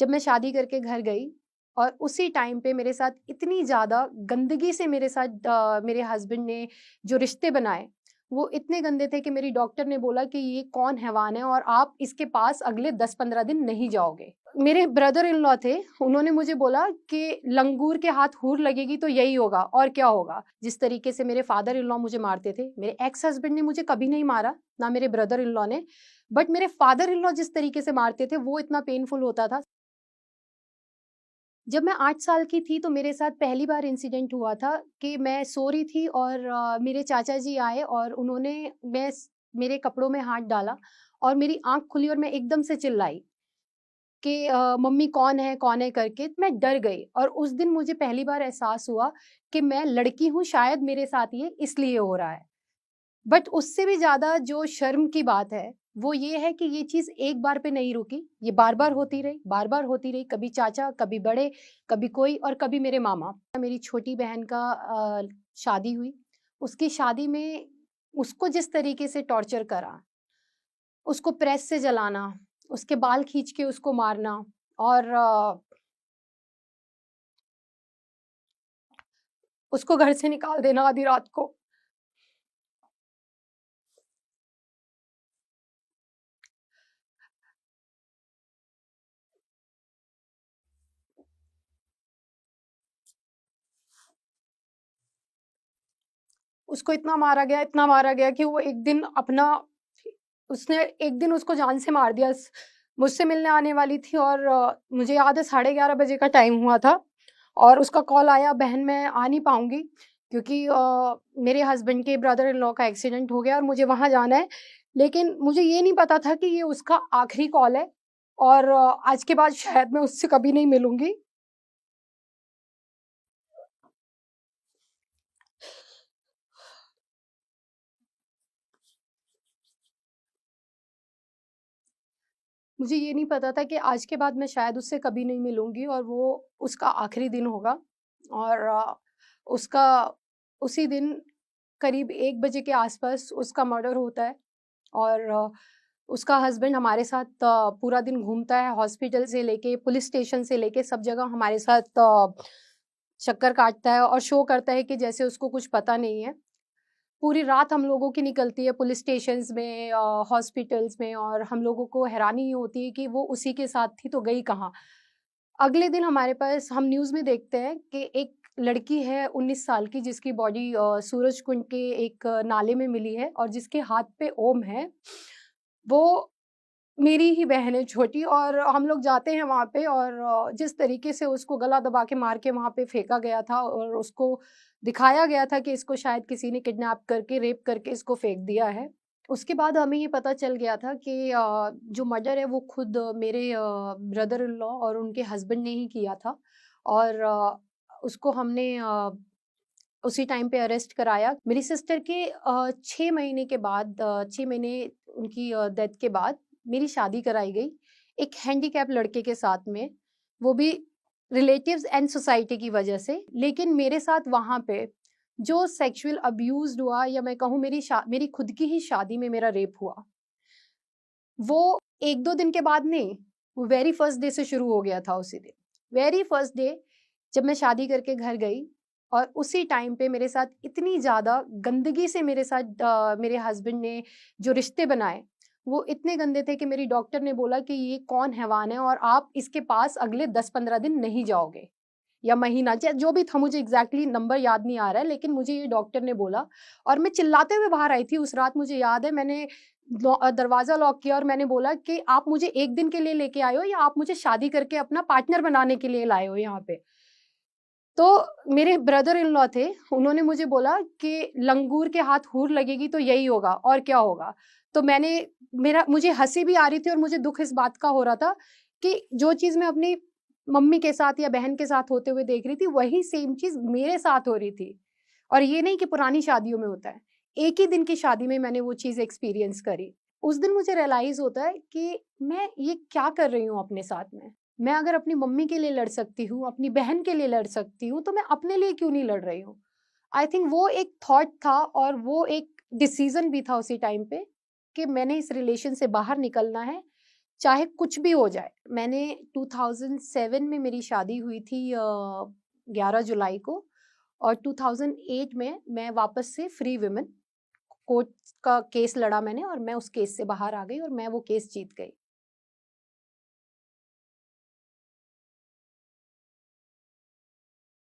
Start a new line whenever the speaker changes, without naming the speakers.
जब मैं शादी करके घर गई और उसी टाइम पे मेरे साथ इतनी ज़्यादा गंदगी से मेरे साथ मेरे हस्बैंड ने जो रिश्ते बनाए, वो इतने गंदे थे कि मेरी डॉक्टर ने बोला कि ये कौन हैवान है और आप इसके पास अगले 10-15 दिन नहीं जाओगे। मेरे ब्रदर इन लॉ थे, उन्होंने मुझे बोला कि लंगूर के हाथ हूर लगेगी तो यही होगा और क्या होगा। जिस तरीके से मेरे फादर इन लॉ मुझे मारते थे, मेरे एक्स हस्बैंड ने मुझे कभी नहीं मारा, ना मेरे ब्रदर इन लॉ ने, बट मेरे फादर इन लॉ जिस तरीके से मारते थे वो इतना पेनफुल होता था। जब मैं 8 साल की थी तो मेरे साथ पहली बार इंसिडेंट हुआ था कि मैं सो रही थी और मेरे चाचा जी आए और उन्होंने मेरे कपड़ों में हाथ डाला और मेरी आँख खुली और मैं एकदम से चिल्लाई कि मम्मी कौन है करके। मैं डर गई और उस दिन मुझे पहली बार एहसास हुआ कि मैं लड़की हूँ, शायद मेरे साथ ये इसलिए हो रहा है। बट उससे भी ज़्यादा जो शर्म की बात है, वो ये है कि ये चीज़ एक बार पे नहीं रुकी, ये बार-बार होती रही, बार-बार होती रही। कभी चाचा, कभी बड़े, कभी कोई और कभी मेरे मामा। मेरी छोटी बहन का शादी हुई, उसकी शादी में उसको जिस तरीके से टॉर्चर करा, उसको प्रेस से जलाना, उसके बाल खींच के उसको मारना और उसको घर से निकाल देना आधी रात को। उसको इतना मारा गया कि वो एक दिन अपना उसने एक दिन उसको जान से मार दिया। मुझसे मिलने आने वाली थी और मुझे याद है 11:30 बजे का टाइम हुआ था और उसका कॉल आया, बहन मैं आ नहीं पाऊँगी क्योंकि मेरे हस्बैंड के ब्रदर इन लॉ का एक्सीडेंट हो गया और मुझे वहाँ जाना है। लेकिन मुझे ये नहीं पता था कि ये उसका आखिरी कॉल है और आज के बाद शायद मैं उससे कभी नहीं मिलूँगी। मुझे ये नहीं पता था कि आज के बाद मैं शायद उससे कभी नहीं मिलूँगी और वो उसका आखिरी दिन होगा और उसका उसी दिन करीब 1 बजे के आसपास उसका मर्डर होता है और उसका हस्बैंड हमारे साथ पूरा दिन घूमता है, हॉस्पिटल से लेके, पुलिस स्टेशन से लेके सब जगह हमारे साथ चक्कर काटता है और शो करता है कि जैसे उसको कुछ पता नहीं है। पूरी रात हम लोगों की निकलती है पुलिस स्टेशंस में, हॉस्पिटल्स में और हम लोगों को हैरानी ये होती है कि वो उसी के साथ थी तो गई कहाँ? अगले दिन हमारे पास हम न्यूज़ में देखते हैं कि एक लड़की है 19 साल की जिसकी बॉडी सूरजकुंड के एक नाले में मिली है और जिसके हाथ पे ओम है। वो मेरी ही बहन है छोटी और हम लोग जाते हैं वहाँ पे और जिस तरीके से उसको गला दबा के मार के वहाँ पे फेंका गया था और उसको दिखाया गया था कि इसको शायद किसी ने किडनैप करके, रेप करके इसको फेंक दिया है। उसके बाद हमें ये पता चल गया था कि जो मर्डर है वो खुद मेरे ब्रदर इन लॉ और उनके हस्बैंड ने ही किया था और उसको हमने उसी टाइम पे अरेस्ट कराया। मेरी सिस्टर के 6 महीने के बाद 6 महीने उनकी डेथ के बाद मेरी शादी कराई गई, एक हैंडीकैप लड़के के साथ में, वो भी रिलेटिव्स एंड सोसाइटी की वजह से। लेकिन मेरे साथ वहाँ पे जो सेक्सुअल अब्यूज़्ड हुआ या मैं कहूँ मेरी खुद की ही शादी में मेरा रेप हुआ। वो 1-2 दिन के बाद नहीं, वो वेरी फर्स्ट डे से शुरू हो गया था उसी दिन। वेरी फर्स्ट डे जब मैं शादी करके घर गई और उसी टाइम पे मेरे साथ इतनी ज़्यादा गंदगी से मेरे हस्बैंड ने जो रिश्ते बनाए, वो इतने गंदे थे कि मेरी डॉक्टर ने बोला कि ये कौन हैवान है और आप इसके पास अगले 10-15 दिन नहीं जाओगे या महीना जो भी था, मुझे एग्ज़ैक्टली नंबर याद नहीं आ रहा है, लेकिन मुझे ये डॉक्टर ने बोला और मैं चिल्लाते हुए बाहर आई थी उस रात। मुझे याद है मैंने दरवाज़ा लॉक किया और मैंने बोला कि आप मुझे 1 दिन के लिए लेके आए हो या आप मुझे शादी करके अपना पार्टनर बनाने के लिए लाए हो यहाँ पे? तो मेरे ब्रदर इन लॉ थे, उन्होंने मुझे बोला कि लंगूर के हाथ हूर लगेगी तो यही होगा और क्या होगा? तो मुझे हँसी भी आ रही थी और मुझे दुःख इस बात का हो रहा था कि जो चीज़ मैं अपनी मम्मी के साथ या बहन के साथ होते हुए देख रही थी, वही सेम चीज़ मेरे साथ हो रही थी। और ये नहीं कि पुरानी शादियों में होता है, एक ही दिन की शादी में मैंने वो चीज़ एक्सपीरियंस करी। उस दिन मुझे रियलाइज़ होता है कि मैं ये क्या कर रही हूँ अपने साथ में? मैं अगर अपनी मम्मी के लिए लड़ सकती हूँ, अपनी बहन के लिए लड़ सकती हूँ, तो मैं अपने लिए क्यों नहीं लड़ रही हूँ? आई थिंक वो एक थॉट था और वो एक डिसीज़न भी था उसी टाइम पे कि मैंने इस रिलेशन से बाहर निकलना है, चाहे कुछ भी हो जाए। मैंने 2007 में मेरी शादी हुई थी 11 जुलाई को, और 2008 में मैं वापस से फ्री वुमेन कोर्ट का केस लड़ा मैंने, और मैं उस केस से बाहर आ गई और मैं वो केस जीत गई।